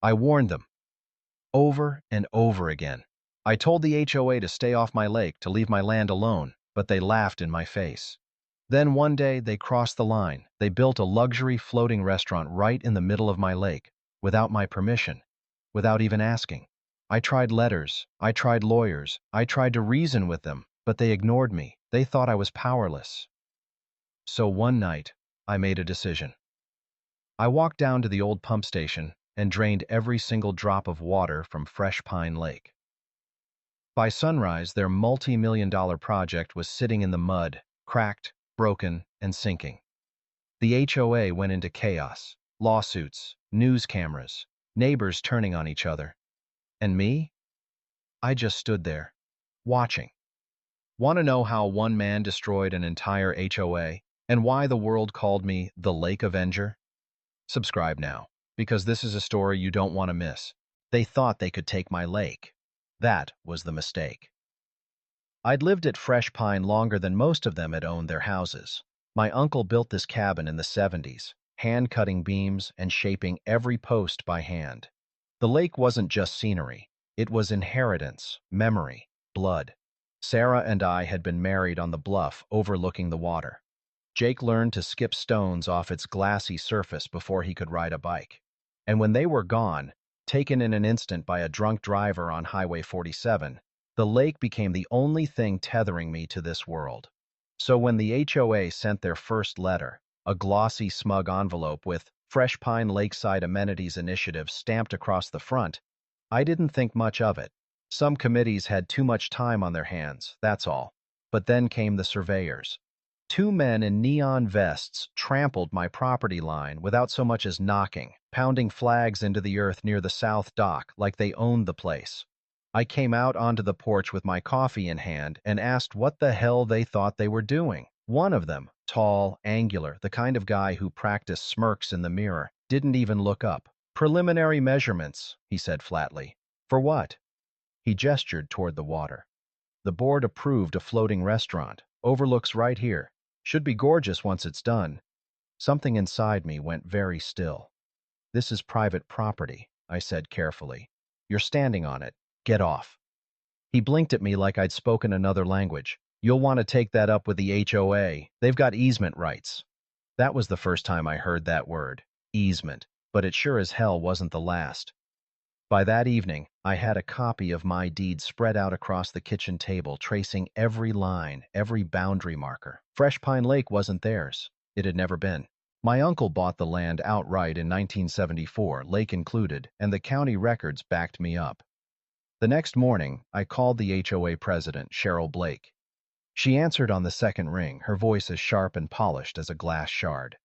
I warned them over and over again. I told the HOA to stay off my lake, to leave my land alone, but they laughed in my face. Then one day, they crossed the line. They built a luxury floating restaurant right in the middle of my lake, without my permission, without even asking. I tried letters, I tried lawyers, I tried to reason with them, but they ignored me. They thought I was powerless. So one night, I made a decision. I walked down to the old pump station and drained every single drop of water from Fresh Pine Lake. By sunrise, their multi-million-dollar project was sitting in the mud, cracked, broken, and sinking. The HOA went into chaos. Lawsuits, news cameras, neighbors turning on each other. And me? I just stood there, watching. Want to know how one man destroyed an entire HOA and why the world called me the Lake Avenger? Subscribe now, because this is a story you don't want to miss. They thought they could take my lake. That was the mistake. I'd lived at Fresh Pine longer than most of them had owned their houses. My uncle built this cabin in the 70s, hand-cutting beams and shaping every post by hand. The lake wasn't just scenery. It was inheritance, memory, blood. Sarah and I had been married on the bluff overlooking the water. Jake learned to skip stones off its glassy surface before he could ride a bike. And when they were gone, taken in an instant by a drunk driver on Highway 47, the lake became the only thing tethering me to this world. So when the HOA sent their first letter, a glossy, smug envelope with Fresh Pine Lakeside Amenities Initiative stamped across the front, I didn't think much of it. Some committees had too much time on their hands, that's all. But then came the surveyors. Two men in neon vests trampled my property line without so much as knocking, pounding flags into the earth near the south dock like they owned the place. I came out onto the porch with my coffee in hand and asked what the hell they thought they were doing. One of them, tall, angular, the kind of guy who practiced smirks in the mirror, didn't even look up. "Preliminary measurements," he said flatly. "For what?" He gestured toward the water. "The board approved a floating restaurant. Overlooks right here. Should be gorgeous once it's done." Something inside me went very still. "This is private property," I said carefully. "You're standing on it. Get off." He blinked at me like I'd spoken another language. "You'll want to take that up with the HOA. They've got easement rights." That was the first time I heard that word, easement, but it sure as hell wasn't the last. By that evening, I had a copy of my deed spread out across the kitchen table, tracing every line, every boundary marker. Fresh Pine Lake wasn't theirs. It had never been. My uncle bought the land outright in 1974, lake included, and the county records backed me up. The next morning, I called the HOA president, Cheryl Blake. She answered on the second ring, her voice as sharp and polished as a glass shard.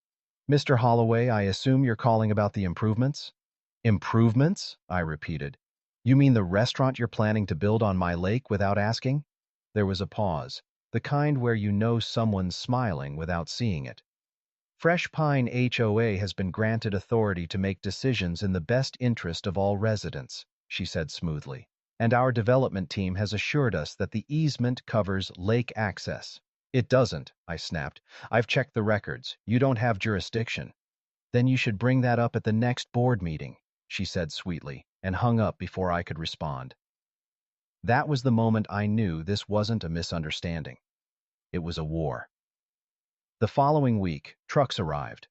"Mr. Holloway, I assume you're calling about the improvements?" "Improvements?" I repeated. "You mean the restaurant you're planning to build on my lake without asking?" There was a pause, the kind where you know someone's smiling without seeing it. "Fresh Pine HOA has been granted authority to make decisions in the best interest of all residents," she said smoothly. "And our development team has assured us that the easement covers lake access." "It doesn't," I snapped. "I've checked the records. You don't have jurisdiction." "Then you should bring that up at the next board meeting," she said sweetly, and hung up before I could respond. That was the moment I knew this wasn't a misunderstanding. It was a war. The following week, trucks arrived.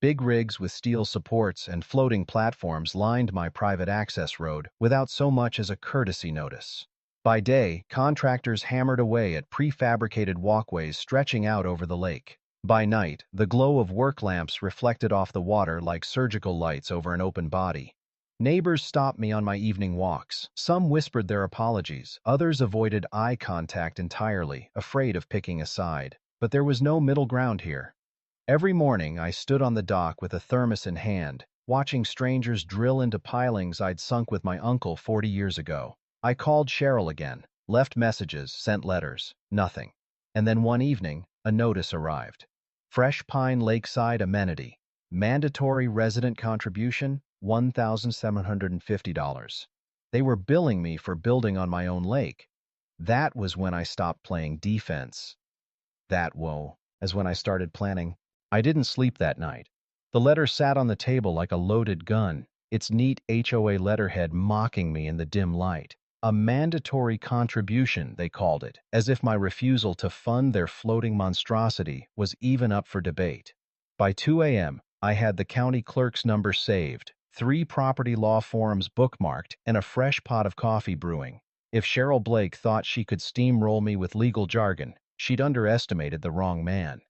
Big rigs with steel supports and floating platforms lined my private access road without so much as a courtesy notice. By day, contractors hammered away at prefabricated walkways stretching out over the lake. By night, the glow of work lamps reflected off the water like surgical lights over an open body. Neighbors stopped me on my evening walks. Some whispered their apologies, others avoided eye contact entirely, afraid of picking a side. But there was no middle ground here. Every morning, I stood on the dock with a thermos in hand, watching strangers drill into pilings I'd sunk with my uncle 40 years ago. I called Cheryl again, left messages, sent letters, nothing. And then one evening, a notice arrived. Fresh Pine Lakeside Amenity. Mandatory resident contribution, $1,750. They were billing me for building on my own lake. That was when I stopped playing defense. As when I started planning. I didn't sleep that night. The letter sat on the table like a loaded gun. its neat HOA letterhead mocking me in the dim light. A mandatory contribution, they called it, as if my refusal to fund their floating monstrosity was even up for debate. By 2 a.m., I had the county clerk's number saved, 3 property law forums bookmarked, and a fresh pot of coffee brewing. If Cheryl Blake thought she could steamroll me with legal jargon, she'd underestimated the wrong man.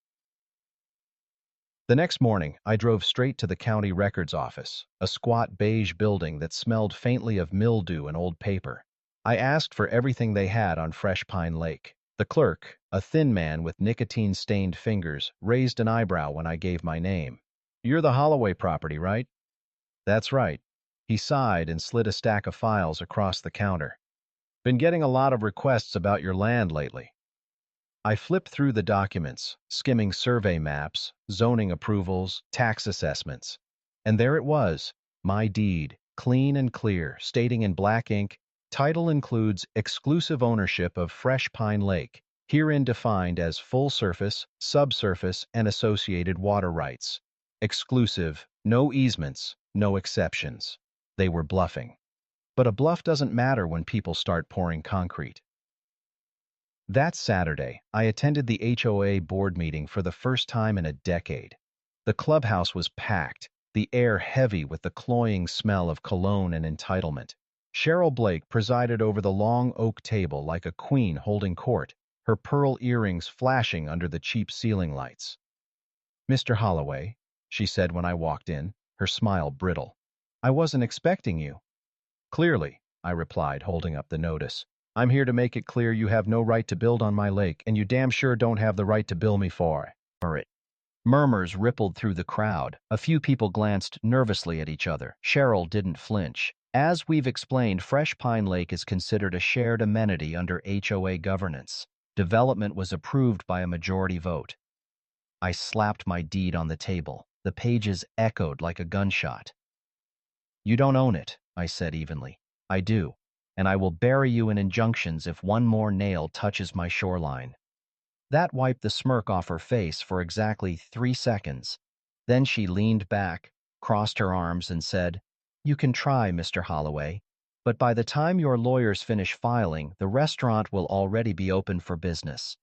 The next morning, I drove straight to the county records office, a squat beige building that smelled faintly of mildew and old paper. I asked for everything they had on Fresh Pine Lake. The clerk, a thin man with nicotine-stained fingers, raised an eyebrow when I gave my name. "You're the Holloway property, right?" "That's right." He sighed and slid a stack of files across the counter. "Been getting a lot of requests about your land lately." I flipped through the documents, skimming survey maps, zoning approvals, tax assessments. And there it was, my deed, clean and clear, stating in black ink, title includes exclusive ownership of Fresh Pine Lake, herein defined as full surface, subsurface, and associated water rights. Exclusive, no easements, no exceptions. They were bluffing. But a bluff doesn't matter when people start pouring concrete. That Saturday, I attended the HOA board meeting for the first time in a decade. The clubhouse was packed, the air heavy with the cloying smell of cologne and entitlement. Cheryl Blake presided over the long oak table like a queen holding court, her pearl earrings flashing under the cheap ceiling lights. "Mr. Holloway," she said when I walked in, her smile brittle. "I wasn't expecting you." "Clearly," I replied, holding up the notice. "I'm here to make it clear you have no right to build on my lake, and you damn sure don't have the right to bill me for it." Murmurs rippled through the crowd. A few people glanced nervously at each other. Cheryl didn't flinch. "As we've explained, Fresh Pine Lake is considered a shared amenity under HOA governance. Development was approved by a majority vote." I slapped my deed on the table. The pages echoed like a gunshot. "You don't own it," I said evenly. "I do, and I will bury you in injunctions if one more nail touches my shoreline." That wiped the smirk off her face for exactly 3 seconds. Then she leaned back, crossed her arms, and said, "You can try, Mr. Holloway, but by the time your lawyers finish filing, the restaurant will already be open for business."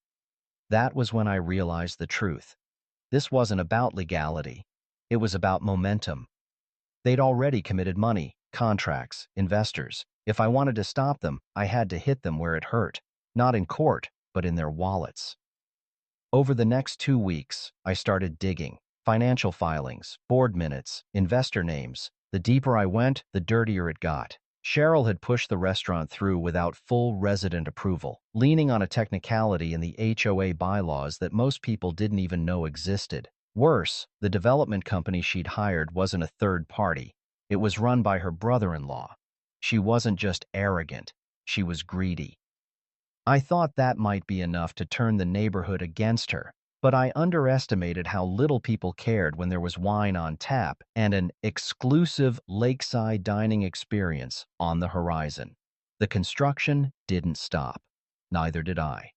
That was when I realized the truth. This wasn't about legality. It was about momentum. They'd already committed money, contracts, investors. If I wanted to stop them, I had to hit them where it hurt, not in court, but in their wallets. Over the next 2 weeks, I started digging. Financial filings, board minutes, investor names. The deeper I went, the dirtier it got. Cheryl had pushed the restaurant through without full resident approval, leaning on a technicality in the HOA bylaws that most people didn't even know existed. Worse, the development company she'd hired wasn't a third party. It was run by her brother-in-law. She wasn't just arrogant, she was greedy. I thought that might be enough to turn the neighborhood against her, but I underestimated how little people cared when there was wine on tap and an exclusive lakeside dining experience on the horizon. The construction didn't stop. Neither did I.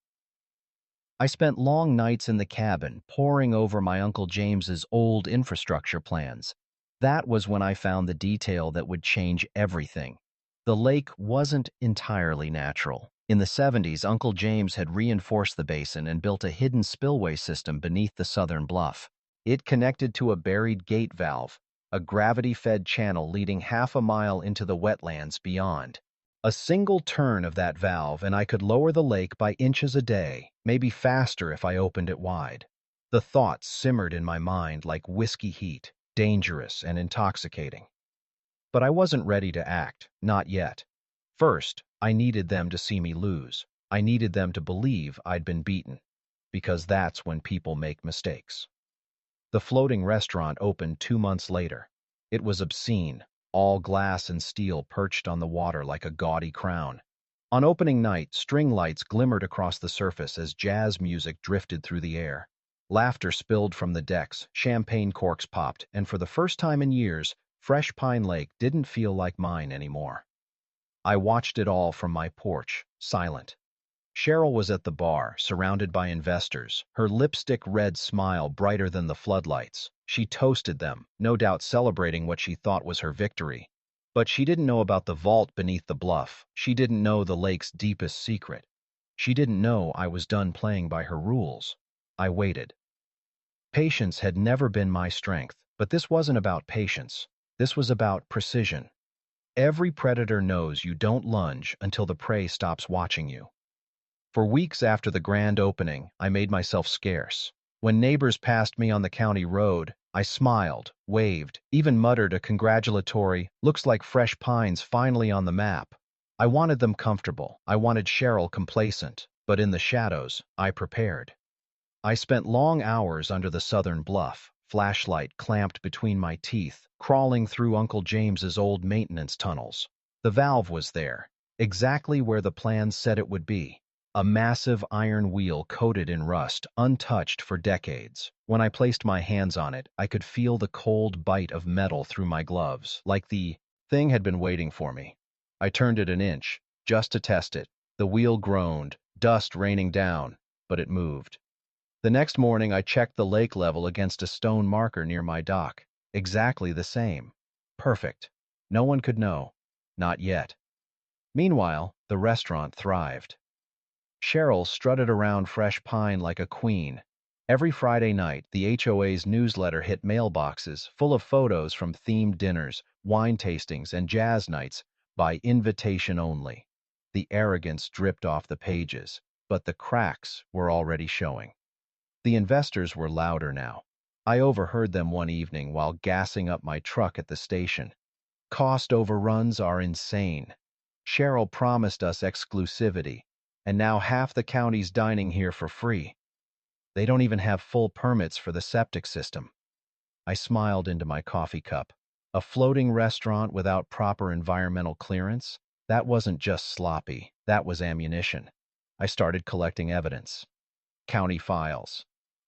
I spent long nights in the cabin, poring over my Uncle James's old infrastructure plans. That was when I found the detail that would change everything. The lake wasn't entirely natural. In the 70s, Uncle James had reinforced the basin and built a hidden spillway system beneath the southern bluff. It connected to a buried gate valve, a gravity-fed channel leading half a mile into the wetlands beyond. A single turn of that valve and I could lower the lake by inches a day, maybe faster if I opened it wide. The thoughts simmered in my mind like whiskey heat, dangerous and intoxicating. But I wasn't ready to act, not yet. First, I needed them to see me lose. I needed them to believe I'd been beaten, because that's when people make mistakes. The floating restaurant opened 2 months later. It was obscene, all glass and steel perched on the water like a gaudy crown. On opening night, string lights glimmered across the surface as jazz music drifted through the air. Laughter spilled from the decks, champagne corks popped, and for the first time in years, Fresh Pine Lake didn't feel like mine anymore. I watched it all from my porch, silent. Cheryl was at the bar, surrounded by investors, her lipstick-red smile brighter than the floodlights. She toasted them, no doubt celebrating what she thought was her victory. But she didn't know about the vault beneath the bluff. She didn't know the lake's deepest secret. She didn't know I was done playing by her rules. I waited. Patience had never been my strength, but this wasn't about patience. This was about precision. Every predator knows you don't lunge until the prey stops watching you. For weeks after the grand opening, I made myself scarce. When neighbors passed me on the county road, I smiled, waved, even muttered a congratulatory, "Looks like fresh pines finally on the map." I wanted them comfortable. I wanted Cheryl complacent. But in the shadows, I prepared. I spent long hours under the southern bluff, flashlight clamped between my teeth, crawling through Uncle James's old maintenance tunnels. The valve was there, exactly where the plans said it would be. A massive iron wheel coated in rust, untouched for decades. When I placed my hands on it, I could feel the cold bite of metal through my gloves, like the thing had been waiting for me. I turned it an inch, just to test it. The wheel groaned, dust raining down, but it moved. The next morning, I checked the lake level against a stone marker near my dock. Exactly the same. Perfect. No one could know. Not yet. Meanwhile, the restaurant thrived. Cheryl strutted around Fresh Pine like a queen. Every Friday night, the HOA's newsletter hit mailboxes full of photos from themed dinners, wine tastings, and jazz nights by invitation only. The arrogance dripped off the pages, but the cracks were already showing. The investors were louder now. I overheard them one evening while gassing up my truck at the station. Cost overruns are insane. Cheryl promised us exclusivity, and now half the county's dining here for free. They don't even have full permits for the septic system. I smiled into my coffee cup. A floating restaurant without proper environmental clearance? That wasn't just sloppy, that was ammunition. I started collecting evidence. County files.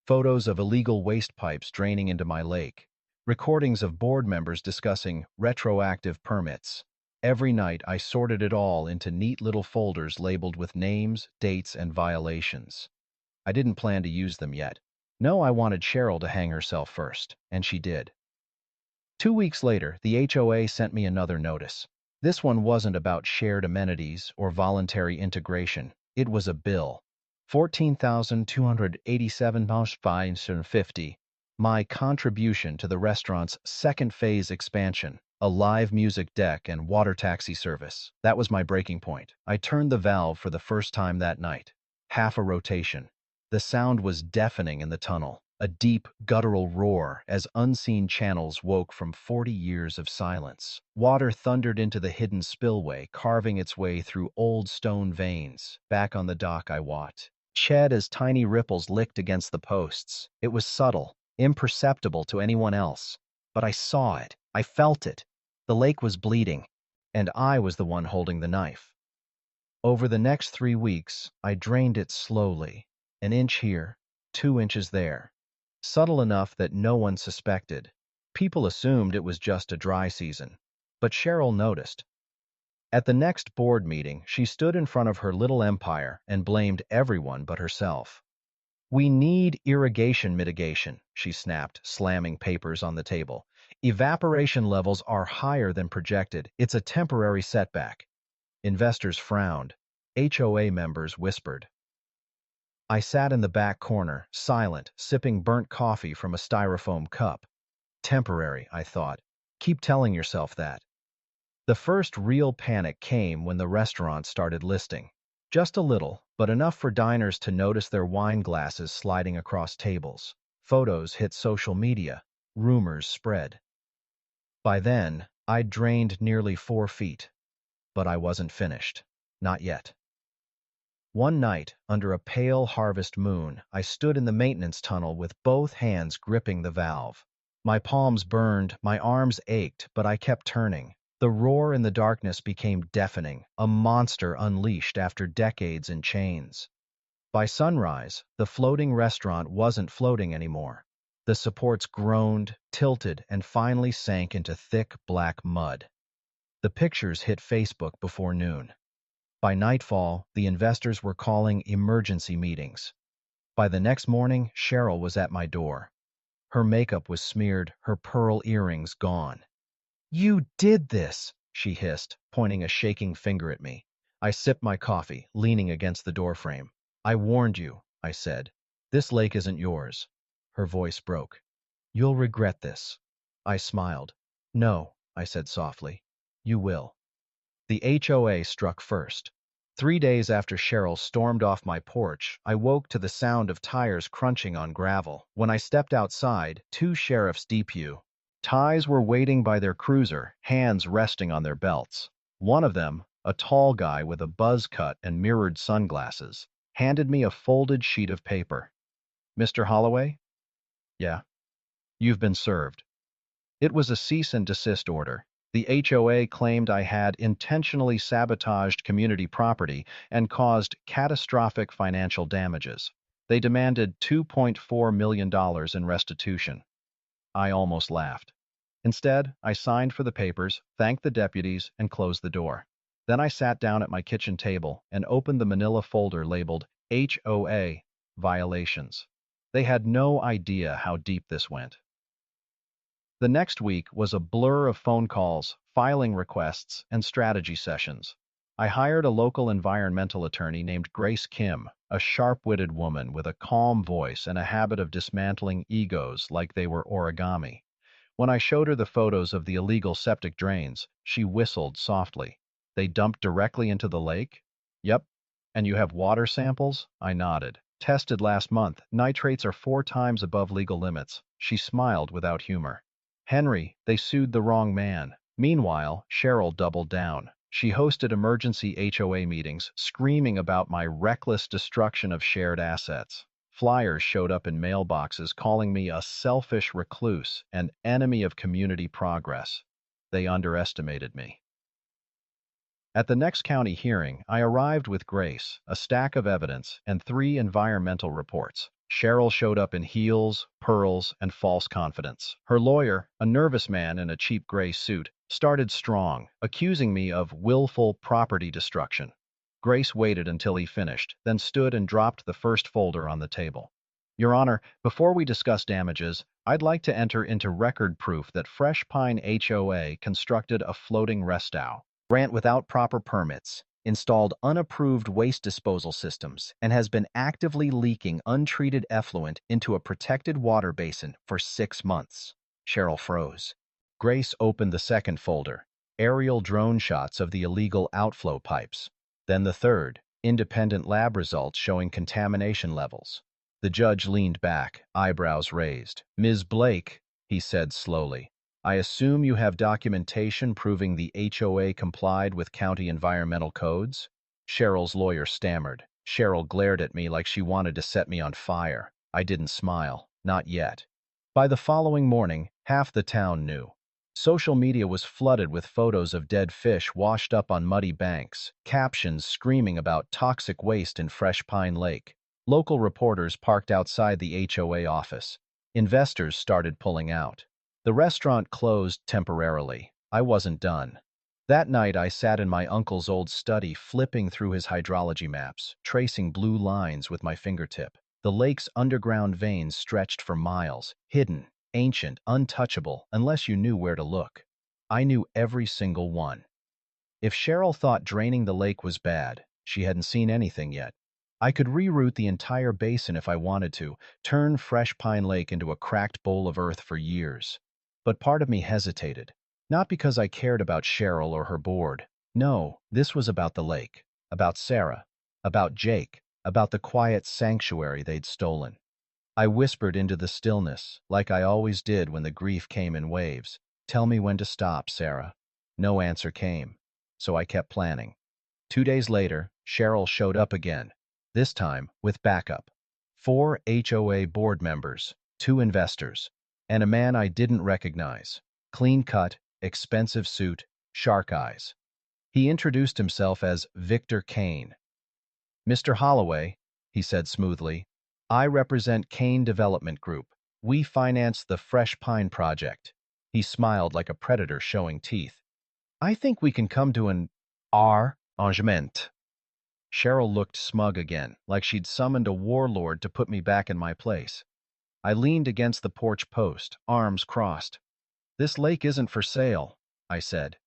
Photos of illegal waste pipes draining into my lake. Recordings of board members discussing retroactive permits. Every night, I sorted it all into neat little folders labeled with names, dates, and violations. I didn't plan to use them yet. No, I wanted Cheryl to hang herself first, and she did. 2 weeks later, the HOA sent me another notice. This one wasn't about shared amenities or voluntary integration. It was a bill. $14,287.50. My contribution to the restaurant's second phase expansion, a live music deck and water taxi service. That was my breaking point. I turned the valve for the first time that night. Half a rotation. The sound was deafening in the tunnel, a deep, guttural roar as unseen channels woke from 40 years of silence. Water thundered into the hidden spillway, carving its way through old stone veins. Back on the dock, I watched. Shed as tiny ripples licked against the posts. It was subtle, imperceptible to anyone else. But I saw it. I felt it. The lake was bleeding, and I was the one holding the knife. Over the next 3 weeks, I drained it slowly. An inch here, 2 inches there. Subtle enough that no one suspected. People assumed it was just a dry season. But Cheryl noticed. At the next board meeting, she stood in front of her little empire and blamed everyone but herself. "We need irrigation mitigation," she snapped, slamming papers on the table. "Evaporation levels are higher than projected. It's a temporary setback." Investors frowned. HOA members whispered. I sat in the back corner, silent, sipping burnt coffee from a styrofoam cup. Temporary, I thought. Keep telling yourself that. The first real panic came when the restaurant started listing. Just a little, but enough for diners to notice their wine glasses sliding across tables. Photos hit social media. Rumors spread. By then, I'd drained nearly 4 feet. But I wasn't finished. Not yet. One night, under a pale harvest moon, I stood in the maintenance tunnel with both hands gripping the valve. My palms burned, my arms ached, but I kept turning. The roar in the darkness became deafening, a monster unleashed after decades in chains. By sunrise, the floating restaurant wasn't floating anymore. The supports groaned, tilted, and finally sank into thick, black mud. The pictures hit Facebook before noon. By nightfall, the investors were calling emergency meetings. By the next morning, Cheryl was at my door. Her makeup was smeared, her pearl earrings gone. "You did this!" she hissed, pointing a shaking finger at me. I sipped my coffee, leaning against the doorframe. I warned you, I said. This lake isn't yours. Her voice broke. You'll regret this. I smiled. No, I said softly. You will. The HOA struck first. 3 days after Cheryl stormed off my porch, I woke to the sound of tires crunching on gravel. When I stepped outside, 2 sheriffs DPU. Ties were waiting by their cruiser, hands resting on their belts. One of them, a tall guy with a buzz cut and mirrored sunglasses, handed me a folded sheet of paper. Mr. Holloway? Yeah. You've been served. It was a cease and desist order. The HOA claimed I had intentionally sabotaged community property and caused catastrophic financial damages. They demanded $2.4 million in restitution. I almost laughed. Instead, I signed for the papers, thanked the deputies, and closed the door. Then I sat down at my kitchen table and opened the manila folder labeled HOA Violations. They had no idea how deep this went. The next week was a blur of phone calls, filing requests, and strategy sessions. I hired a local environmental attorney named Grace Kim, a sharp-witted woman with a calm voice and a habit of dismantling egos like they were origami. When I showed her the photos of the illegal septic drains, she whistled softly. They dumped directly into the lake? Yep. And you have water samples? I nodded. Tested last month, nitrates are 4 times above legal limits. She smiled without humor. Henry, they sued the wrong man. Meanwhile, Cheryl doubled down. She hosted emergency HOA meetings, screaming about my reckless destruction of shared assets. Flyers showed up in mailboxes calling me a selfish recluse, an enemy of community progress. They underestimated me. At the next county hearing, I arrived with Grace, a stack of evidence, and 3 environmental reports. Cheryl showed up in heels, pearls, and false confidence. Her lawyer, a nervous man in a cheap gray suit, started strong, accusing me of willful property destruction. Grace waited until he finished, then stood and dropped the first folder on the table. Your Honor, before we discuss damages, I'd like to enter into record proof that Fresh Pine HOA constructed a floating restow. Grant without proper permits, installed unapproved waste disposal systems, and has been actively leaking untreated effluent into a protected water basin for 6 months. Cheryl froze. Grace opened the second folder, aerial drone shots of the illegal outflow pipes. Then the third, independent lab results showing contamination levels. The judge leaned back, eyebrows raised. Ms. Blake, he said slowly, I assume you have documentation proving the HOA complied with county environmental codes? Cheryl's lawyer stammered. Cheryl glared at me like she wanted to set me on fire. I didn't smile. Not yet. By the following morning, half the town knew. Social media was flooded with photos of dead fish washed up on muddy banks, captions screaming about toxic waste in Fresh Pine Lake. Local reporters parked outside the HOA office. Investors started pulling out. The restaurant closed temporarily. I wasn't done. That night, I sat in my uncle's old study, flipping through his hydrology maps, tracing blue lines with my fingertip. The lake's underground veins stretched for miles, hidden, ancient, untouchable, unless you knew where to look. I knew every single one. If Cheryl thought draining the lake was bad, she hadn't seen anything yet. I could reroute the entire basin if I wanted to, turn Fresh Pine Lake into a cracked bowl of earth for years. But part of me hesitated. Not because I cared about Cheryl or her board. No, this was about the lake, about Sarah, about Jake, about the quiet sanctuary they'd stolen. I whispered into the stillness, like I always did when the grief came in waves. Tell me when to stop, Sarah. No answer came, so I kept planning. 2 days later, Cheryl showed up again, this time with backup. 4 HOA board members, 2 investors, and a man I didn't recognize. Clean cut, expensive suit, shark eyes. He introduced himself as Victor Kane. Mr. Holloway, he said smoothly, I represent Kane Development Group. We finance the Fresh Pine project. He smiled like a predator showing teeth. I think we can come to an arrangement. Cheryl looked smug again, like she'd summoned a warlord to put me back in my place. I leaned against the porch post, arms crossed. This lake isn't for sale, I said.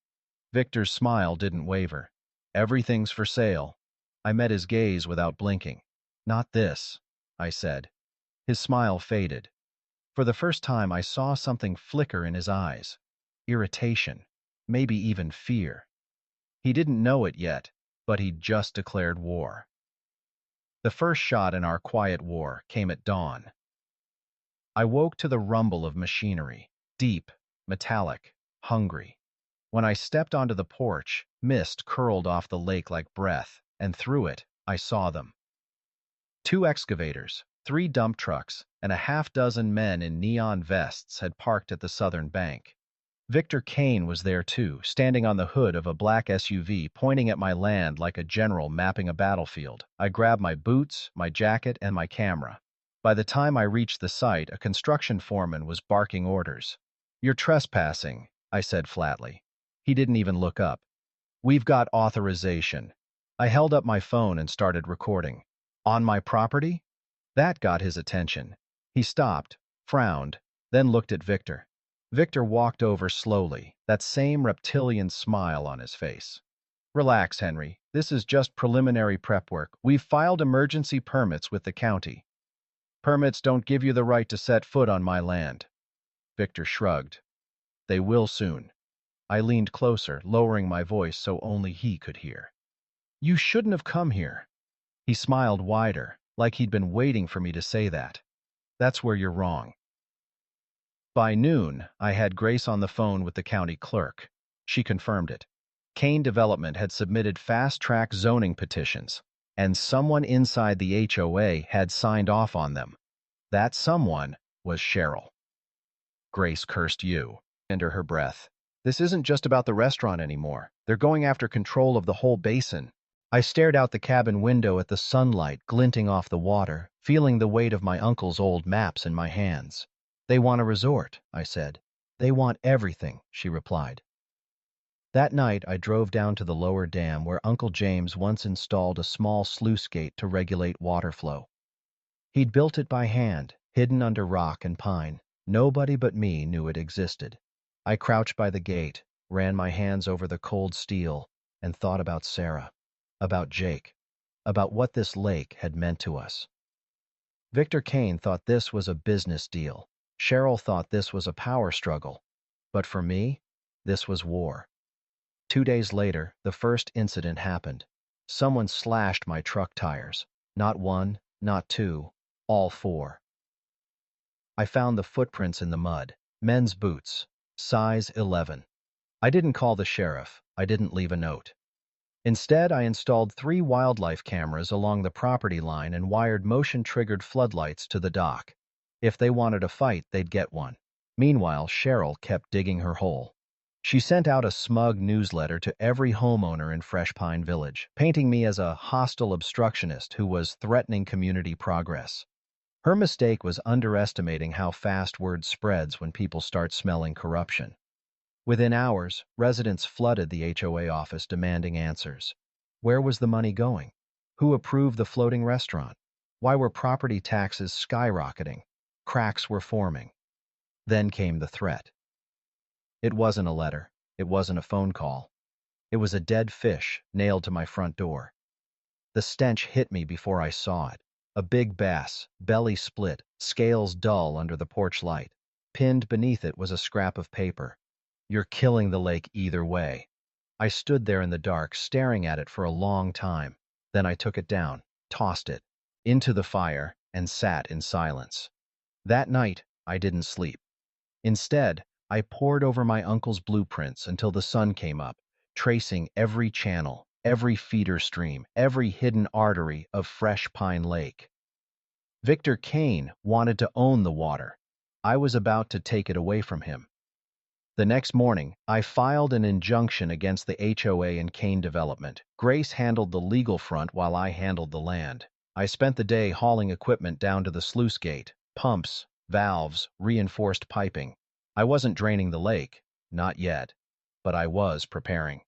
Victor's smile didn't waver. Everything's for sale. I met his gaze without blinking. Not this, I said. His smile faded. For the first time, I saw something flicker in his eyes. Irritation. Maybe even fear. He didn't know it yet, but he'd just declared war. The first shot in our quiet war came at dawn. I woke to the rumble of machinery. Deep, metallic, hungry. When I stepped onto the porch, mist curled off the lake like breath, and through it, I saw them. 2 excavators, 3 dump trucks, and a half-dozen men in neon vests had parked at the southern bank. Victor Kane was there too, standing on the hood of a black SUV, pointing at my land like a general mapping a battlefield. I grabbed my boots, my jacket, and my camera. By the time I reached the site, a construction foreman was barking orders. "You're trespassing," I said flatly. He didn't even look up. "We've got authorization." I held up my phone and started recording. "On my property?" That got his attention. He stopped, frowned, then looked at Victor. Victor walked over slowly, that same reptilian smile on his face. "Relax, Henry. This is just preliminary prep work. We've filed emergency permits with the county. Permits don't give you the right to set foot on my land." Victor shrugged. "They will soon." I leaned closer, lowering my voice so only he could hear. "You shouldn't have come here." He smiled wider, like he'd been waiting for me to say that. "That's where you're wrong." By noon, I had Grace on the phone with the county clerk. She confirmed it. Kane Development had submitted fast-track zoning petitions, and someone inside the HOA had signed off on them. That someone was Cheryl. Grace cursed you under her breath. "This isn't just about the restaurant anymore. They're going after control of the whole basin." I stared out the cabin window at the sunlight glinting off the water, feeling the weight of my uncle's old maps in my hands. "They want a resort," I said. "They want everything," she replied. That night, I drove down to the lower dam where Uncle James once installed a small sluice gate to regulate water flow. He'd built it by hand, hidden under rock and pine. Nobody but me knew it existed. I crouched by the gate, ran my hands over the cold steel, and thought about Sarah, about Jake, about what this lake had meant to us. Victor Kane thought this was a business deal. Cheryl thought this was a power struggle. But for me, this was war. 2 days later, the first incident happened. Someone slashed my truck tires. Not one, not two, all 4. I found the footprints in the mud. Men's boots, size 11. I didn't call the sheriff. I didn't leave a note. Instead, I installed 3 wildlife cameras along the property line and wired motion-triggered floodlights to the dock. If they wanted a fight, they'd get one. Meanwhile, Cheryl kept digging her hole. She sent out a smug newsletter to every homeowner in Fresh Pine Village, painting me as a hostile obstructionist who was threatening community progress. Her mistake was underestimating how fast word spreads when people start smelling corruption. Within hours, residents flooded the HOA office demanding answers. Where was the money going? Who approved the floating restaurant? Why were property taxes skyrocketing? Cracks were forming. Then came the threat. It wasn't a letter. It wasn't a phone call. It was a dead fish nailed to my front door. The stench hit me before I saw it. A big bass, belly split, scales dull under the porch light. Pinned beneath it was a scrap of paper. "You're killing the lake either way." I stood there in the dark, staring at it for a long time. Then I took it down, tossed it into the fire, and sat in silence. That night, I didn't sleep. Instead, I pored over my uncle's blueprints until the sun came up, tracing every channel, every feeder stream, every hidden artery of Fresh Pine Lake. Victor Kane wanted to own the water. I was about to take it away from him. The next morning, I filed an injunction against the HOA and Kane Development. Grace handled the legal front while I handled the land. I spent the day hauling equipment down to the sluice gate, pumps, valves, reinforced piping. I wasn't draining the lake, not yet, but I was preparing.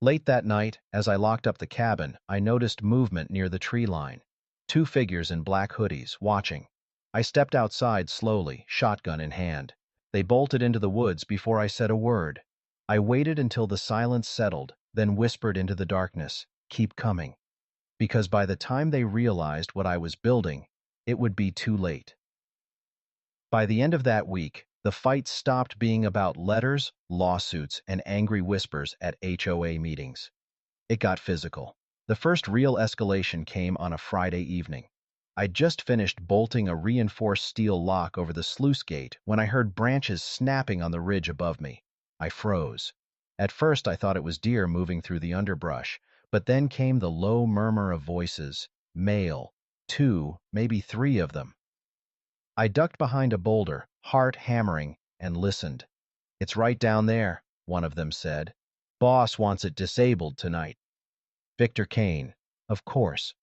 Late that night, as I locked up the cabin, I noticed movement near the tree line. 2 figures in black hoodies, watching. I stepped outside slowly, shotgun in hand. They bolted into the woods before I said a word. I waited until the silence settled, then whispered into the darkness, "Keep coming," because by the time they realized what I was building, it would be too late. By the end of that week, the fight stopped being about letters, lawsuits, and angry whispers at HOA meetings. It got physical. The first real escalation came on a Friday evening. I'd just finished bolting a reinforced steel lock over the sluice gate when I heard branches snapping on the ridge above me. I froze. At first, I thought it was deer moving through the underbrush, but then came the low murmur of voices, male, two, maybe three of them. I ducked behind a boulder, heart hammering, and listened. "It's right down there," one of them said. "Boss wants it disabled tonight." Victor Kane. Of course.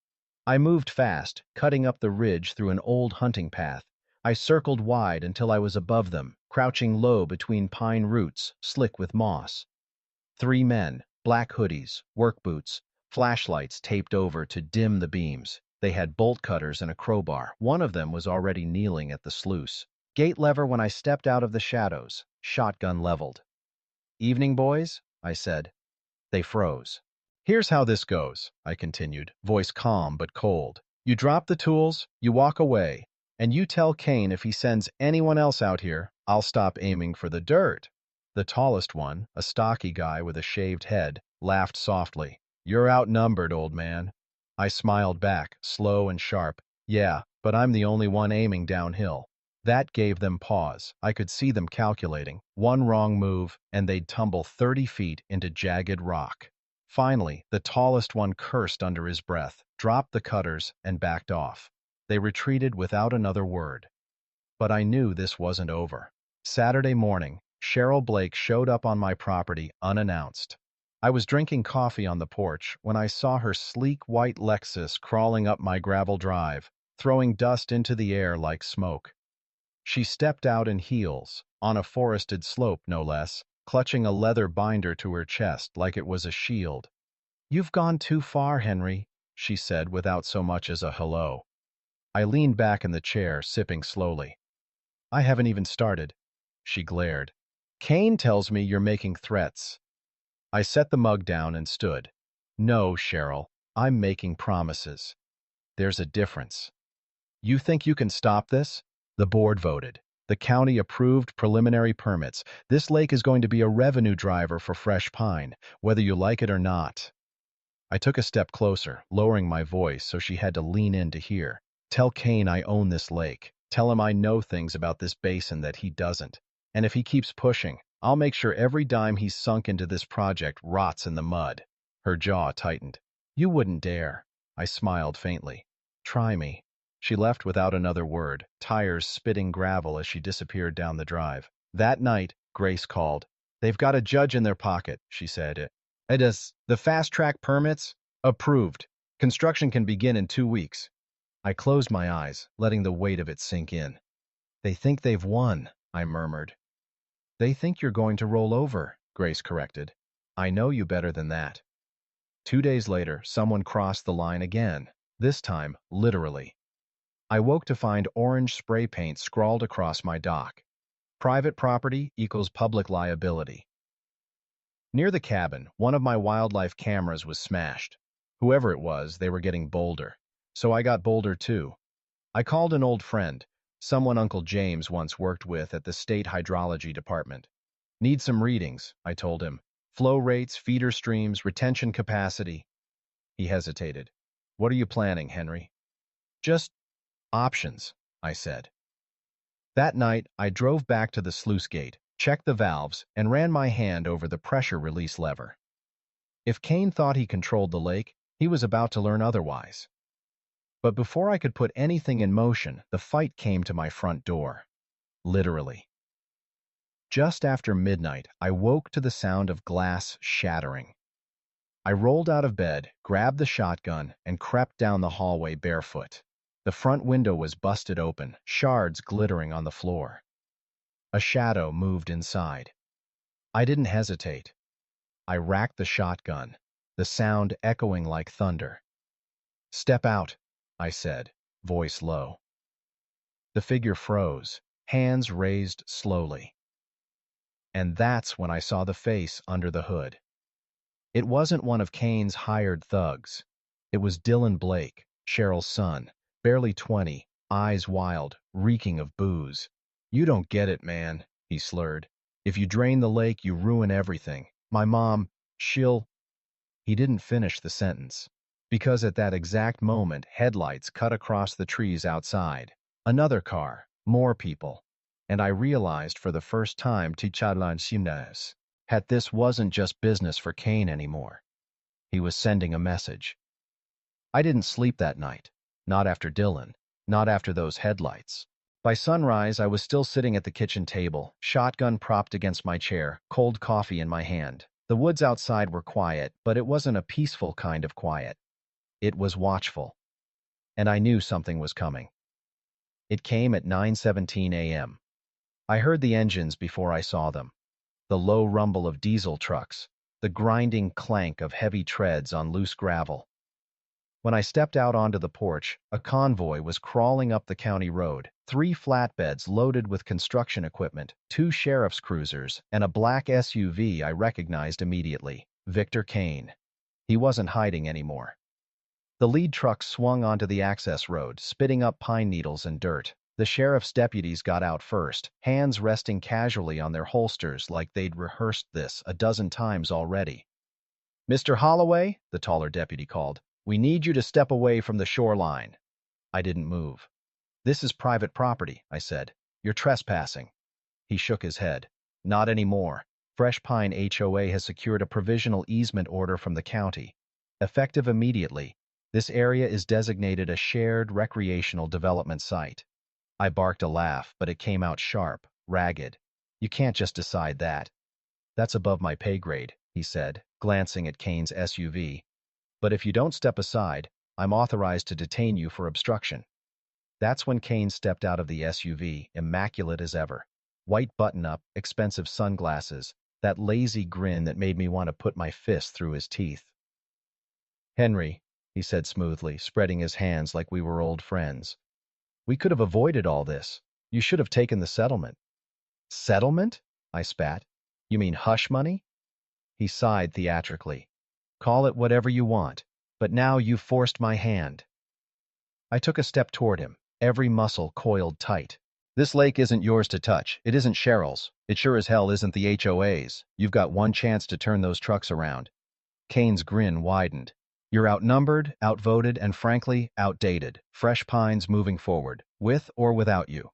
I moved fast, cutting up the ridge through an old hunting path. I circled wide until I was above them, crouching low between pine roots, slick with moss. Three men, black hoodies, work boots, flashlights taped over to dim the beams. They had bolt cutters and a crowbar. One of them was already kneeling at the sluice. Gate lever when I stepped out of the shadows, shotgun leveled. "Evening, boys," I said. They froze. "Here's how this goes," I continued, voice calm but cold. "You drop the tools, you walk away, and you tell Kane if he sends anyone else out here, I'll stop aiming for the dirt." The tallest one, a stocky guy with a shaved head, laughed softly. "You're outnumbered, old man." I smiled back, slow and sharp. "Yeah, but I'm the only one aiming downhill." That gave them pause. I could see them calculating. One wrong move, and they'd tumble 30 feet into jagged rock. Finally, the tallest one cursed under his breath, dropped the cutters, and backed off. They retreated without another word. But I knew this wasn't over. Saturday morning, Cheryl Blake showed up on my property unannounced. I was drinking coffee on the porch when I saw her sleek white Lexus crawling up my gravel drive, throwing dust into the air like smoke. She stepped out in heels, on a forested slope no less, clutching a leather binder to her chest like it was a shield. "You've gone too far, Henry," she said without so much as a hello. I leaned back in the chair, sipping slowly. "I haven't even started." She glared. "Kane tells me you're making threats." I set the mug down and stood. "No, Cheryl, I'm making promises. There's a difference. You think you can stop this?" The board voted. The county approved preliminary permits. This lake is going to be a revenue driver for Fresh Pine, whether you like it or not. I took a step closer, lowering my voice so she had to lean in to hear. "Tell Kane I own this lake. Tell him I know things about this basin that he doesn't. And if he keeps pushing, I'll make sure every dime he's sunk into this project rots in the mud." Her jaw tightened. "You wouldn't dare." I smiled faintly. "Try me." She left without another word, tires spitting gravel as she disappeared down the drive. That night, Grace called. "They've got a judge in their pocket," she said. "It is the fast-track permits? Approved. Construction can begin in 2 weeks." I closed my eyes, letting the weight of it sink in. "They think they've won," I murmured. "They think you're going to roll over," Grace corrected. "I know you better than that." 2 days later, someone crossed the line again, this time literally. I woke to find orange spray paint scrawled across my dock. "Private property equals public liability." Near the cabin, one of my wildlife cameras was smashed. Whoever it was, they were getting bolder. So I got bolder too. I called an old friend, someone Uncle James once worked with at the state hydrology department. "Need some readings," I told him. "Flow rates, feeder streams, retention capacity." He hesitated. "What are you planning, Henry?" "Just options," I said. That night, I drove back to the sluice gate, checked the valves, and ran my hand over the pressure release lever. If Kane thought he controlled the lake, he was about to learn otherwise. But before I could put anything in motion, the fight came to my front door. Literally. Just after midnight, I woke to the sound of glass shattering. I rolled out of bed, grabbed the shotgun, and crept down the hallway barefoot. The front window was busted open, shards glittering on the floor. A shadow moved inside. I didn't hesitate. I racked the shotgun, the sound echoing like thunder. "Step out," I said, voice low. The figure froze, hands raised slowly. And that's when I saw the face under the hood. It wasn't one of Kane's hired thugs. It was Dylan Blake, Cheryl's son, barely 20, eyes wild, reeking of booze. "You don't get it, man," he slurred. "If you drain the lake, you ruin everything. My mom, she'll—" He didn't finish the sentence, because at that exact moment, headlights cut across the trees outside. Another car, more people. And I realized for the first time that this wasn't just business for Kane anymore. He was sending a message. I didn't sleep that night. Not after Dylan. Not after those headlights. By sunrise, I was still sitting at the kitchen table, shotgun propped against my chair, cold coffee in my hand. The woods outside were quiet, but it wasn't a peaceful kind of quiet. It was watchful. And I knew something was coming. It came at 9:17 a.m. I heard the engines before I saw them. The low rumble of diesel trucks, the grinding clank of heavy treads on loose gravel. When I stepped out onto the porch, a convoy was crawling up the county road, 3 flatbeds loaded with construction equipment, 2 sheriff's cruisers, and a black SUV I recognized immediately, Victor Kane. He wasn't hiding anymore. The lead truck swung onto the access road, spitting up pine needles and dirt. The sheriff's deputies got out first, hands resting casually on their holsters like they'd rehearsed this a dozen times already. "Mr. Holloway," the taller deputy called, "we need you to step away from the shoreline." I didn't move. "This is private property," I said. "You're trespassing." He shook his head. "Not anymore. Fresh Pine HOA has secured a provisional easement order from the county. Effective immediately, this area is designated a shared recreational development site." I barked a laugh, but it came out sharp, ragged. "You can't just decide that." "That's above my pay grade," he said, glancing at Kane's SUV. "But if you don't step aside, I'm authorized to detain you for obstruction." That's when Kane stepped out of the SUV, immaculate as ever. White button-up, expensive sunglasses, that lazy grin that made me want to put my fist through his teeth. "Henry," he said smoothly, spreading his hands like we were old friends. "We could have avoided all this. You should have taken the settlement." "Settlement?" I spat. "You mean hush money?" He sighed theatrically. "Call it whatever you want, but now you've forced my hand." I took a step toward him, every muscle coiled tight. "This lake isn't yours to touch. It isn't Cheryl's. It sure as hell isn't the HOA's. You've got one chance to turn those trucks around." Kane's grin widened. "You're outnumbered, outvoted, and frankly, outdated. Fresh Pines moving forward, with or without you."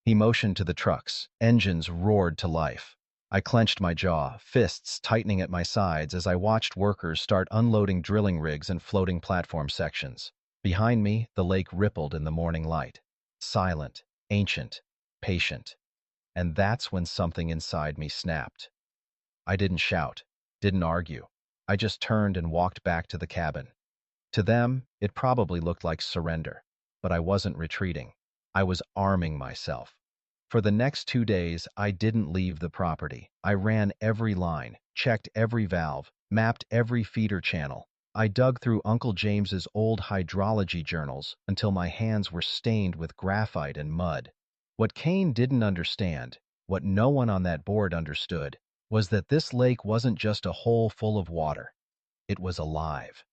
He motioned to the trucks. Engines roared to life. I clenched my jaw, fists tightening at my sides as I watched workers start unloading drilling rigs and floating platform sections. Behind me, the lake rippled in the morning light. Silent, ancient, patient. And that's when something inside me snapped. I didn't shout, didn't argue. I just turned and walked back to the cabin. To them, it probably looked like surrender, but I wasn't retreating. I was arming myself. For the next 2 days, I didn't leave the property. I ran every line, checked every valve, mapped every feeder channel. I dug through Uncle James's old hydrology journals until my hands were stained with graphite and mud. What Kane didn't understand, what no one on that board understood, was that this lake wasn't just a hole full of water. It was alive.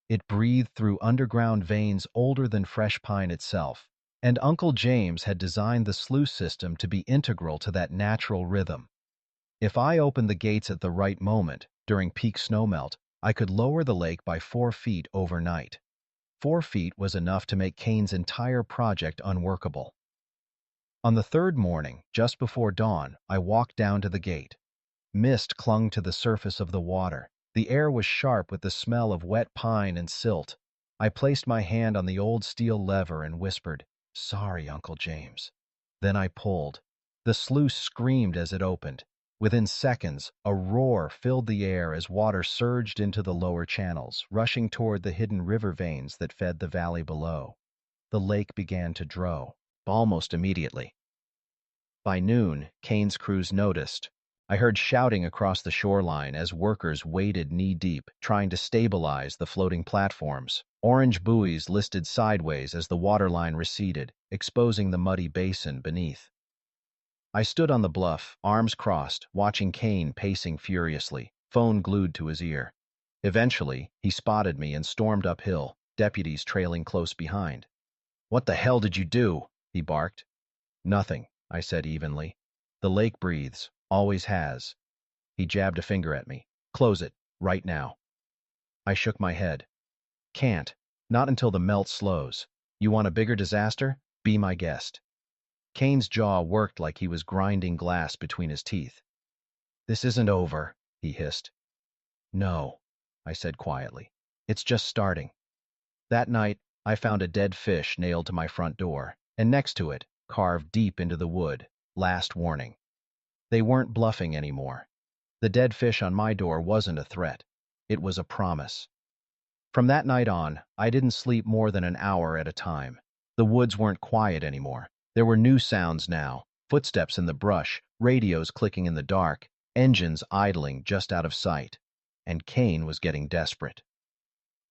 It breathed through underground veins older than Fresh Pine itself. And Uncle James had designed the sluice system to be integral to that natural rhythm. If I opened the gates at the right moment, during peak snowmelt, I could lower the lake by 4 feet overnight. 4 feet was enough to make Kane's entire project unworkable. On the 3rd morning, just before dawn, I walked down to the gate. Mist clung to the surface of the water. The air was sharp with the smell of wet pine and silt. I placed my hand on the old steel lever and whispered, "Sorry, Uncle James." Then I pulled. The sluice screamed as it opened. Within seconds, a roar filled the air as water surged into the lower channels, rushing toward the hidden river veins that fed the valley below. The lake began to drow, almost immediately. By noon, Kane's crews noticed. I heard shouting across the shoreline as workers waded knee-deep, trying to stabilize the floating platforms. Orange buoys listed sideways as the waterline receded, exposing the muddy basin beneath. I stood on the bluff, arms crossed, watching Kane pacing furiously, phone glued to his ear. Eventually, he spotted me and stormed uphill, deputies trailing close behind. "What the hell did you do?" he barked. "Nothing," I said evenly. "The lake breathes, always has." He jabbed a finger at me. "Close it, right now." I shook my head. "Can't. Not until the melt slows. You want a bigger disaster? Be my guest." Kane's jaw worked like he was grinding glass between his teeth. "This isn't over," he hissed. "No," I said quietly. "It's just starting." That night, I found a dead fish nailed to my front door, and next to it, carved deep into the wood, "Last warning." They weren't bluffing anymore. The dead fish on my door wasn't a threat. It was a promise. From that night on, I didn't sleep more than an hour at a time. The woods weren't quiet anymore. There were new sounds now: footsteps in the brush, radios clicking in the dark, engines idling just out of sight. And Kane was getting desperate.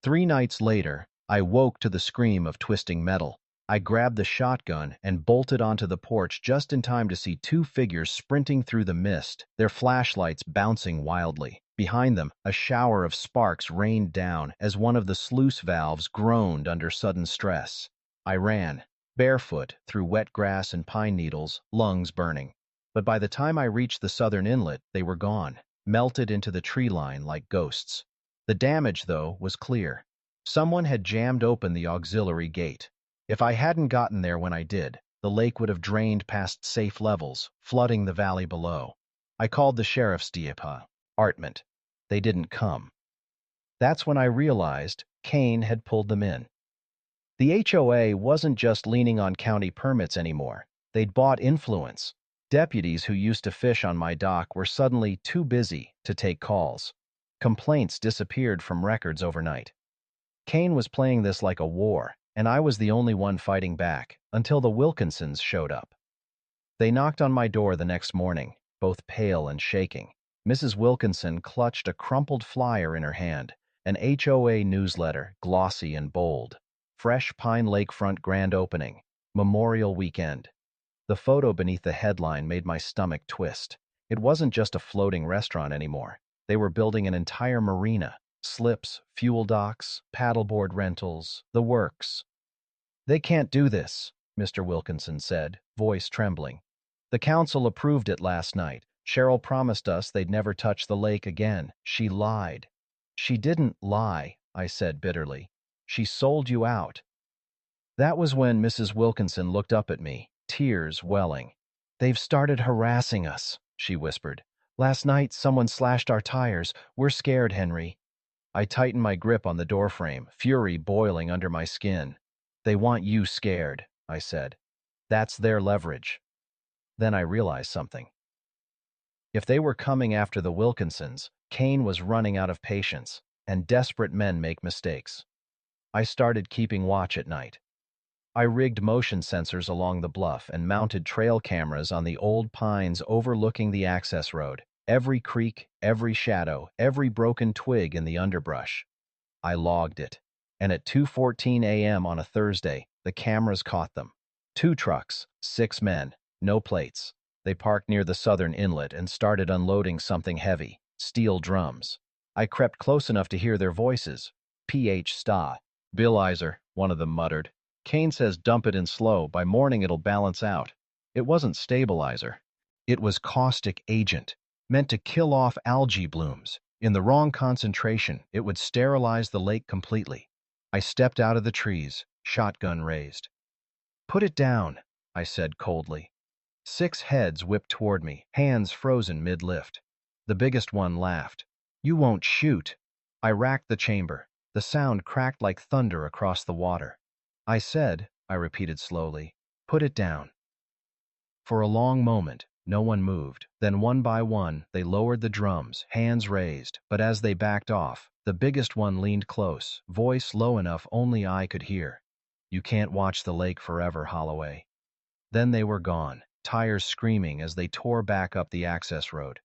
3 nights later, I woke to the scream of twisting metal. I grabbed the shotgun and bolted onto the porch just in time to see two figures sprinting through the mist, their flashlights bouncing wildly. Behind them, a shower of sparks rained down as one of the sluice valves groaned under sudden stress. I ran, barefoot, through wet grass and pine needles, lungs burning. But by the time I reached the southern inlet, they were gone, melted into the tree line like ghosts. The damage, though, was clear. Someone had jammed open the auxiliary gate. If I hadn't gotten there when I did, the lake would have drained past safe levels, flooding the valley below. I called the sheriff's department. They didn't come. That's when I realized Kane had pulled them in. The HOA wasn't just leaning on county permits anymore. They'd bought influence. Deputies who used to fish on my dock were suddenly too busy to take calls. Complaints disappeared from records overnight. Kane was playing this like a war, and I was the only one fighting back, until the Wilkinsons showed up. They knocked on my door the next morning, both pale and shaking. Mrs. Wilkinson clutched a crumpled flyer in her hand, an HOA newsletter, glossy and bold. Fresh Pine Lakefront grand opening, Memorial Weekend. The photo beneath the headline made my stomach twist. It wasn't just a floating restaurant anymore. They were building an entire marina. Slips, fuel docks, paddleboard rentals, the works. "They can't do this," Mr. Wilkinson said, voice trembling. "The council approved it last night. Cheryl promised us they'd never touch the lake again. She lied." "She didn't lie," I said bitterly. "She sold you out." That was when Mrs. Wilkinson looked up at me, tears welling. "They've started harassing us," she whispered. "Last night, someone slashed our tires. We're scared, Henry." I tightened my grip on the doorframe, fury boiling under my skin. "They want you scared," I said. "That's their leverage." Then I realized something. If they were coming after the Wilkinsons, Kane was running out of patience, and desperate men make mistakes. I started keeping watch at night. I rigged motion sensors along the bluff and mounted trail cameras on the old pines overlooking the access road. Every creek, every shadow, every broken twig in the underbrush. I logged it. And at 2:14 a.m. on a Thursday, the cameras caught them. 2 trucks, 6 men, no plates. They parked near the southern inlet and started unloading something heavy, steel drums. I crept close enough to hear their voices. "PH Sta." "Bill Iser," one of them muttered. "Kane says dump it in slow. By morning it'll balance out." It wasn't stabilizer. It was caustic agent, meant to kill off algae blooms. In the wrong concentration, it would sterilize the lake completely. I stepped out of the trees, shotgun raised. "Put it down," I said coldly. 6 heads whipped toward me, hands frozen mid-lift. The biggest one laughed. "You won't shoot." I racked the chamber. The sound cracked like thunder across the water. I repeated slowly, "put it down." For a long moment, no one moved. Then one by one, they lowered the drums, hands raised. But as they backed off, the biggest one leaned close, voice low enough only I could hear. "You can't watch the lake forever, Holloway." Then they were gone, tires screaming as they tore back up the access road.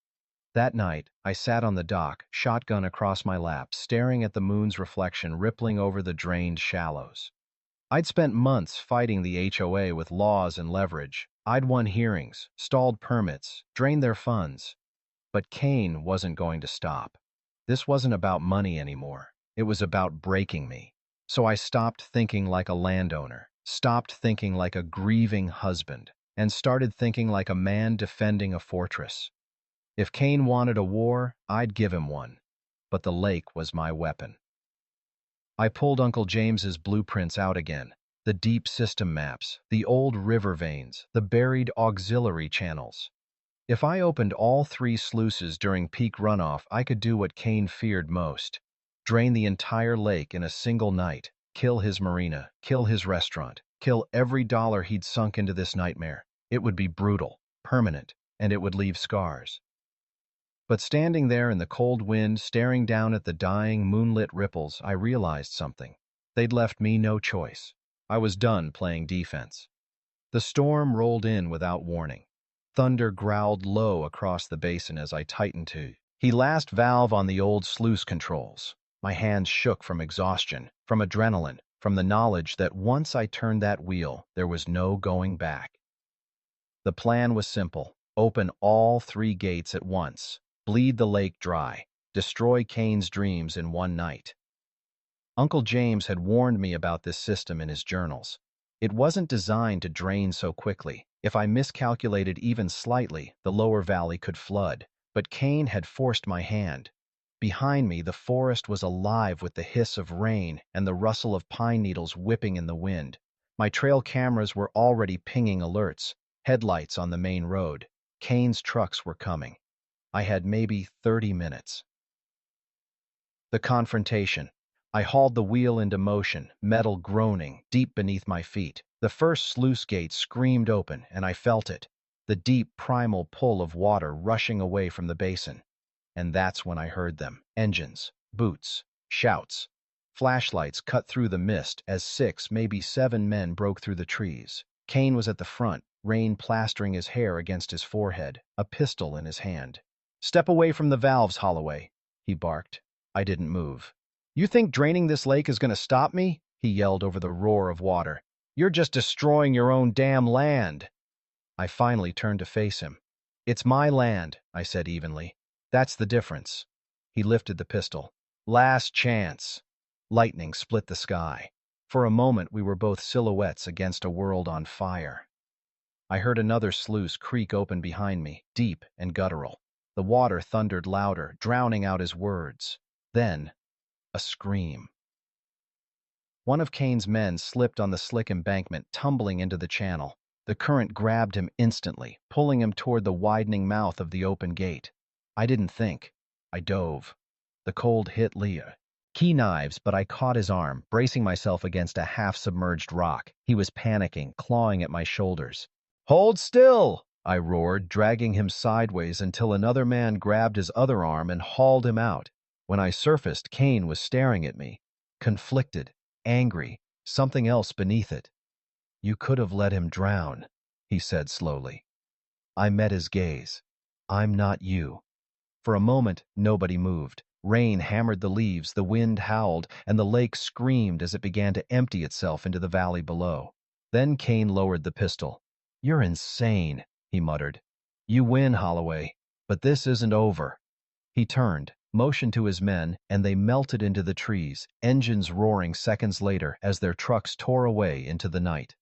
That night, I sat on the dock, shotgun across my lap, staring at the moon's reflection rippling over the drained shallows. I'd spent months fighting the HOA with laws and leverage, I'd won hearings, stalled permits, drained their funds. But Kane wasn't going to stop. This wasn't about money anymore. It was about breaking me. So I stopped thinking like a landowner, stopped thinking like a grieving husband, and started thinking like a man defending a fortress. If Kane wanted a war, I'd give him one. But the lake was my weapon. I pulled Uncle James's blueprints out again. The deep system maps, the old river veins, the buried auxiliary channels. If I opened all three sluices during peak runoff, I could do what Kane feared most. Drain the entire lake in a single night, kill his marina, kill his restaurant, kill every dollar he'd sunk into this nightmare. It would be brutal, permanent, and it would leave scars. But standing there in the cold wind, staring down at the dying, moonlit ripples, I realized something. They'd left me no choice. I was done playing defense. The storm rolled in without warning. Thunder growled low across the basin as I tightened to the last valve on the old sluice controls. My hands shook from exhaustion, from adrenaline, from the knowledge that once I turned that wheel, there was no going back. The plan was simple. Open all three gates at once. Bleed the lake dry. Destroy Kane's dreams in one night. Uncle James had warned me about this system in his journals. It wasn't designed to drain so quickly. If I miscalculated even slightly, the lower valley could flood. But Kane had forced my hand. Behind me, the forest was alive with the hiss of rain and the rustle of pine needles whipping in the wind. My trail cameras were already pinging alerts. Headlights on the main road. Kane's trucks were coming. I had maybe 30 minutes. The confrontation. I hauled the wheel into motion, metal groaning, deep beneath my feet. The first sluice gate screamed open, and I felt it, the deep primal pull of water rushing away from the basin. And that's when I heard them. Engines, boots, shouts. Flashlights cut through the mist as 6, maybe 7 men broke through the trees. Kane was at the front, rain plastering his hair against his forehead, a pistol in his hand. "Step away from the valves, Holloway," he barked. I didn't move. "You think draining this lake is going to stop me?" he yelled over the roar of water. "You're just destroying your own damn land." I finally turned to face him. "It's my land," I said evenly. "That's the difference." He lifted the pistol. "Last chance." Lightning split the sky. For a moment, we were both silhouettes against a world on fire. I heard another sluice creak open behind me, deep and guttural. The water thundered louder, drowning out his words. Then, a scream. One of Kane's men slipped on the slick embankment, tumbling into the channel. The current grabbed him instantly, pulling him toward the widening mouth of the open gate. I didn't think. I dove. The cold hit Leah. Key knives, but I caught his arm, bracing myself against a half-submerged rock. He was panicking, clawing at my shoulders. "Hold still!" I roared, dragging him sideways until another man grabbed his other arm and hauled him out. When I surfaced, Kane was staring at me, conflicted, angry, something else beneath it. "You could have let him drown," he said slowly. I met his gaze. "I'm not you." For a moment, nobody moved. Rain hammered the leaves, the wind howled, and the lake screamed as it began to empty itself into the valley below. Then Kane lowered the pistol. "You're insane," he muttered. "You win, Holloway, but this isn't over." He turned, motioned to his men, and they melted into the trees, engines roaring seconds later as their trucks tore away into the night.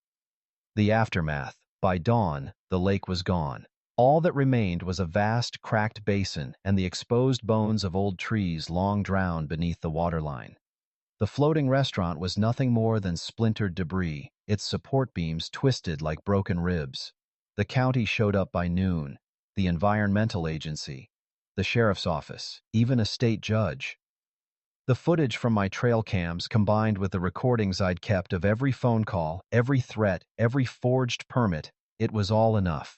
The aftermath. By dawn, the lake was gone. All that remained was a vast, cracked basin and the exposed bones of old trees long drowned beneath the waterline. The floating restaurant was nothing more than splintered debris, its support beams twisted like broken ribs. The county showed up by noon, the environmental agency, the sheriff's office, even a state judge. The footage from my trail cams combined with the recordings I'd kept of every phone call, every threat, every forged permit, it was all enough.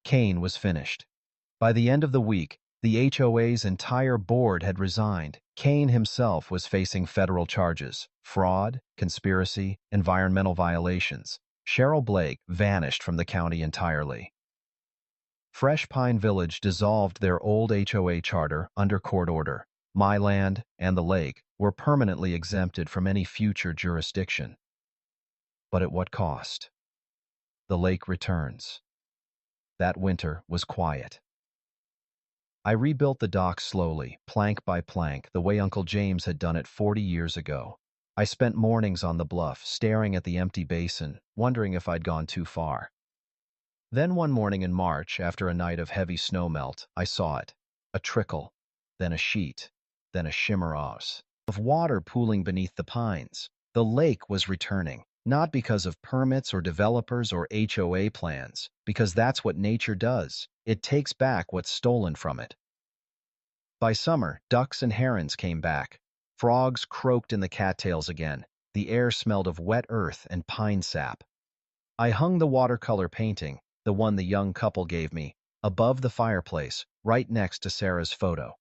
Kane was finished. By the end of the week, the HOA's entire board had resigned. Kane himself was facing federal charges: fraud, conspiracy, environmental violations. Cheryl Blake vanished from the county entirely. Fresh Pine Village dissolved their old HOA charter under court order. My land and the lake were permanently exempted from any future jurisdiction. But at what cost? The lake returns. That winter was quiet. I rebuilt the dock slowly, plank by plank, the way Uncle James had done it 40 years ago. I spent mornings on the bluff, staring at the empty basin, wondering if I'd gone too far. Then one morning in March, after a night of heavy snowmelt, I saw it. A trickle, then a sheet, then a shimmer of water pooling beneath the pines. The lake was returning, not because of permits or developers or HOA plans, because that's what nature does. It takes back what's stolen from it. By summer, ducks and herons came back. Frogs croaked in the cattails again. The air smelled of wet earth and pine sap. I hung the watercolor painting, the one the young couple gave me, above the fireplace, right next to Sarah's photo.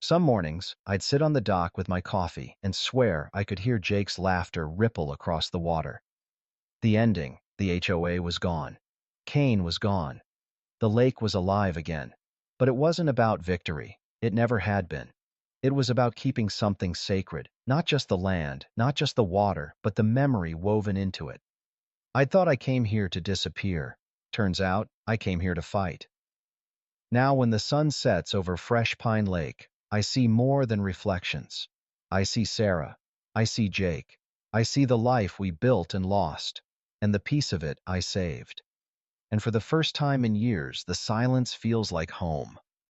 Some mornings, I'd sit on the dock with my coffee and swear I could hear Jake's laughter ripple across the water. The ending, the HOA was gone. Kane was gone. The lake was alive again. But it wasn't about victory. It never had been. It was about keeping something sacred, not just the land, not just the water, but the memory woven into it. I thought I came here to disappear. Turns out, I came here to fight. Now, when the sun sets over Fresh Pine Lake, I see more than reflections. I see Sarah. I see Jake. I see the life we built and lost, and the piece of it I saved. And for the first time in years, the silence feels like home.